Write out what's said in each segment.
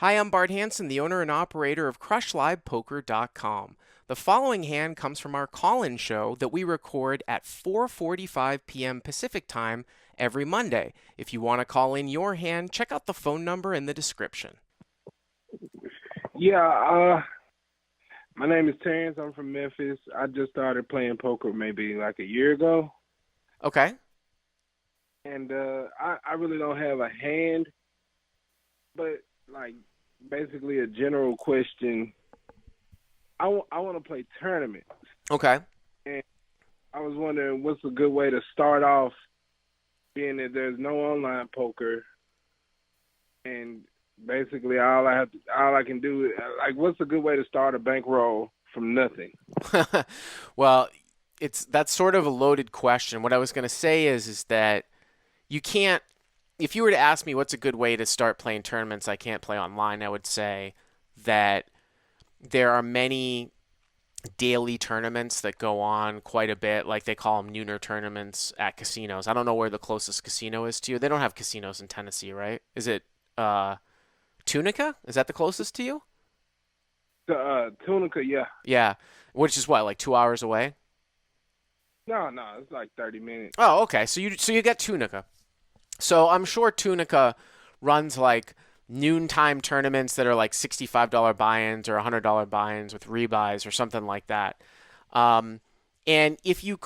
Hi, I'm Bart Hanson, the owner and operator of CrushLivePoker.com. The following hand comes from our call-in show that we record at 4:45 p.m. Pacific Time every Monday. If you want to call in your hand, check out the phone number in the description. Yeah, my name is Terrence. I'm from Memphis. I just started playing poker maybe like a year ago, Okay. and I really don't have a hand, but like basically a general question. I want to play tournaments, Okay. and I was wondering what's a good way to start off, being that there's no online poker, and basically all I can do is like what's a good way to start a bankroll from nothing? Well, that's sort of a loaded question. What I was going to say is that you can't if you were to ask me what's a good way to start playing tournaments I can't play online, I would say that there are many daily tournaments that go on quite a bit, like they call them nooner tournaments at casinos. I don't know where the closest casino is to you. They don't have casinos in Tennessee, right? Is it Tunica? Is that the closest to you? The Tunica, yeah. Yeah, which is what, like 2 hours away? No, it's like 30 minutes. Oh, okay. So you get Tunica. So I'm sure Tunica runs like noontime tournaments that are like $65 buy-ins or $100 buy-ins with rebuys or something like that. And if you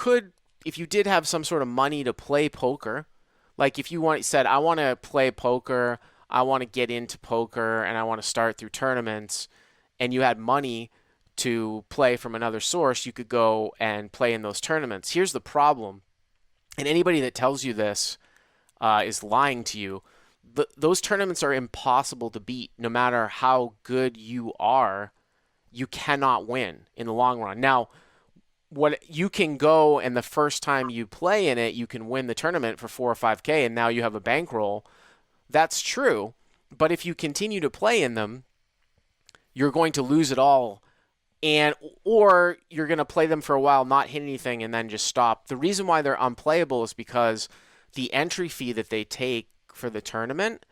did have some sort of money to play poker, like if said, I want to play poker, I want to get into poker, and I want to start through tournaments, and you had money to play from another source, you could go and play in those tournaments. Here's the problem, and anybody that tells you this is lying to you. Those tournaments are impossible to beat. No matter how good you are, you cannot win in the long run. Now, what you can go and the first time you play in it, you can win the tournament for 4 or 5K, and now you have a bankroll. That's true, but if you continue to play in them, you're going to lose it all, and or you're going to play them for a while, not hit anything, and then just stop. The reason why they're unplayable is because the entry fee that they take for the tournament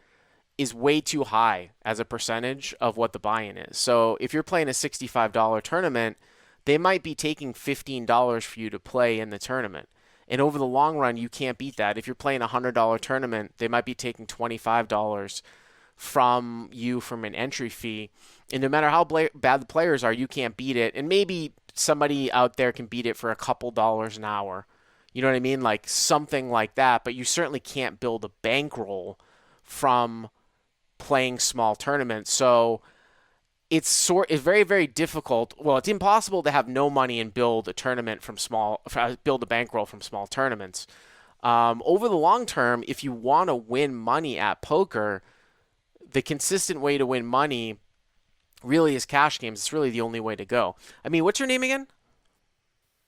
is way too high as a percentage of what the buy-in is. So if you're playing a $65 tournament, they might be taking $15 for you to play in the tournament. And over the long run, you can't beat that. If you're playing a $100 tournament, they might be taking $25 from you from an entry fee. And no matter how bad the players are, you can't beat it. And maybe somebody out there can beat it for a couple dollars an hour. You know what I mean? Like something like that. But you certainly can't build a bankroll from playing small tournaments. So it's very, very difficult. Well, it's impossible to have no money and build build a bankroll from small tournaments. Over the long term, if you want to win money at poker, the consistent way to win money really is cash games. It's really the only way to go. I mean, what's your name again?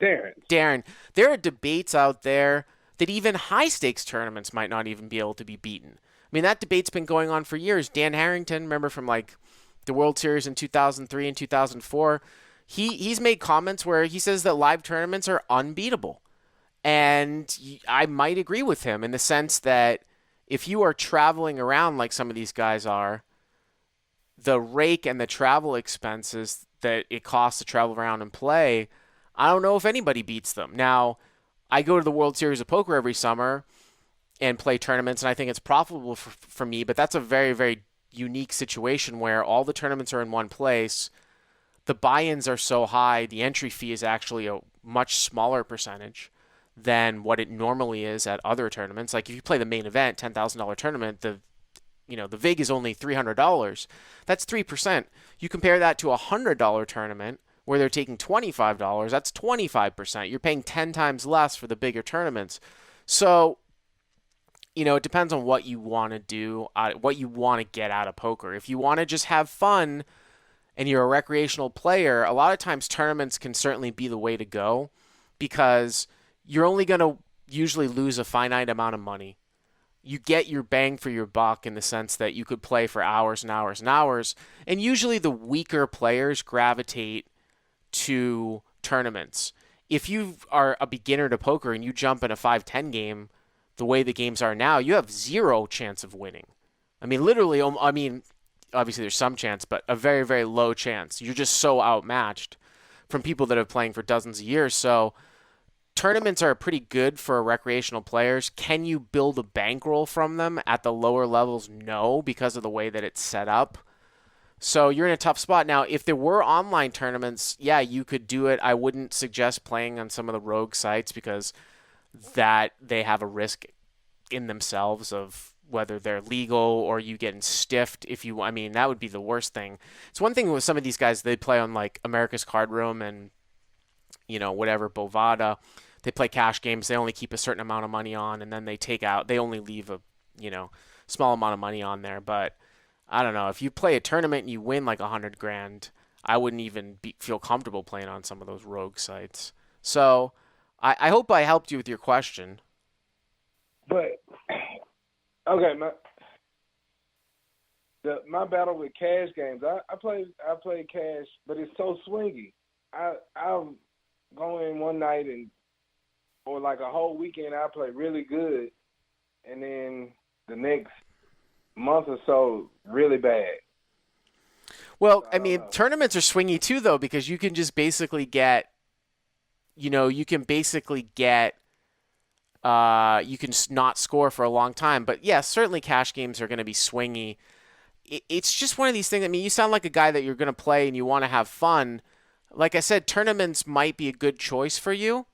Darren. Darren. There are debates out there that even high stakes tournaments might not even be able to be beaten. I mean, that debate's been going on for years. Dan Harrington, remember from like the World Series in 2003 and 2004, he's made comments where he says that live tournaments are unbeatable. And I might agree with him in the sense that if you are traveling around like some of these guys are, the rake and the travel expenses that it costs to travel around and play, I don't know if anybody beats them. Now, I go to the World Series of Poker every summer and play tournaments, and I think it's profitable for me, but that's a very, very unique situation where all the tournaments are in one place. The buy-ins are so high, the entry fee is actually a much smaller percentage than what it normally is at other tournaments. Like if you play the main event, $10,000 tournament, the vig is only $300. That's 3%. You compare that to a $100 tournament where they're taking $25, that's 25%. You're paying 10 times less for the bigger tournaments. So, it depends on what you want to do, what you want to get out of poker. If you want to just have fun and you're a recreational player, a lot of times tournaments can certainly be the way to go because you're only going to usually lose a finite amount of money. You get your bang for your buck in the sense that you could play for hours and hours and hours, and usually the weaker players gravitate to tournaments. If you are a beginner to poker and you jump in a 5-10 game, the way the games are now, you have zero chance of winning. I mean, literally, obviously there's some chance, but a very, very low chance. You're just so outmatched from people that have been playing for dozens of years. So tournaments are pretty good for recreational players. Can you build a bankroll from them at the lower levels? No, because of the way that it's set up. So you're in a tough spot. Now, if there were online tournaments, yeah, you could do it. I wouldn't suggest playing on some of the rogue sites because that they have a risk in themselves of whether they're legal or you getting stiffed if you, I mean, that would be the worst thing. It's one thing with some of these guys, they play on like America's Card Room and, whatever, Bovada. They play cash games. They only keep a certain amount of money on and then they only leave a, small amount of money on there. But I don't know. If you play a tournament and you win like 100 grand, I wouldn't even feel comfortable playing on some of those rogue sites. So I hope I helped you with your question. But okay, my battle with cash games. I play cash, but it's so swingy. I'll go in one night or like a whole weekend. I play really good, and then the next month or so really bad. Well, I mean, tournaments are swingy too, though, because you can just basically get, you can not score for a long time. But yeah, certainly cash games are going to be swingy. It's just one of these things. I mean, you sound like a guy that you're going to play and you want to have fun. Like I said, tournaments might be a good choice for you,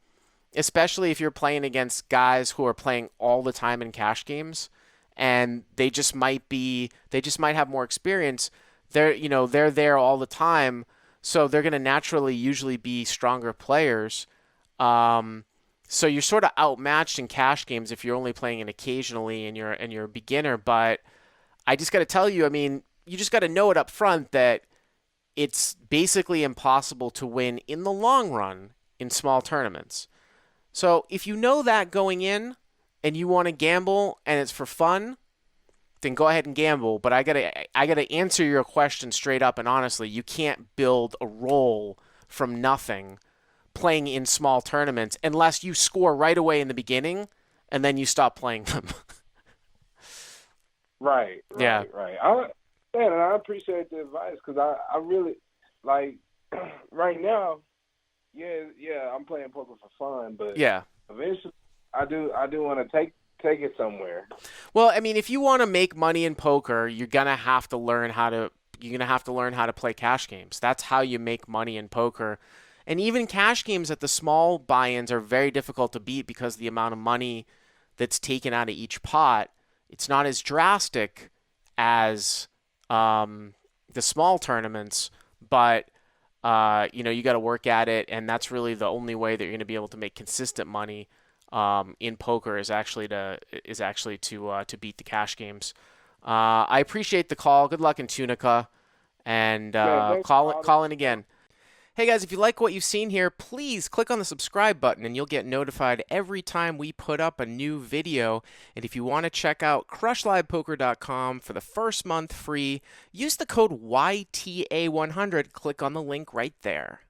especially if you're playing against guys who are playing all the time in cash games, and they just might have more experience. They're there all the time, so they're going to naturally usually be stronger players. So you're sort of outmatched in cash games if you're only playing it occasionally and you're a beginner. But I just got to tell you, I mean, you just got to know it up front that it's basically impossible to win in the long run in small tournaments. So if you know that going in and you want to gamble and it's for fun, then go ahead and gamble. But I gotta answer your question straight up and honestly. You can't build a roll from nothing playing in small tournaments unless you score right away in the beginning and then you stop playing them. Right. Yeah. I appreciate the advice because I really like right now. Yeah, I'm playing poker for fun, but yeah, eventually I do want to take it somewhere. Well, I mean, if you want to make money in poker, you're gonna have to learn how to play cash games. That's how you make money in poker. And even cash games at the small buy-ins are very difficult to beat because the amount of money that's taken out of each pot, it's not as drastic as the small tournaments, but you got to work at it, and that's really the only way that you're going to be able to make consistent money in poker is actually to beat the cash games. I appreciate the call. Good luck in Tunica, and call in again. Hey guys, if you like what you've seen here, please click on the subscribe button and you'll get notified every time we put up a new video. And if you want to check out crushlivepoker.com for the first month free, use the code YTA100. Click on the link right there.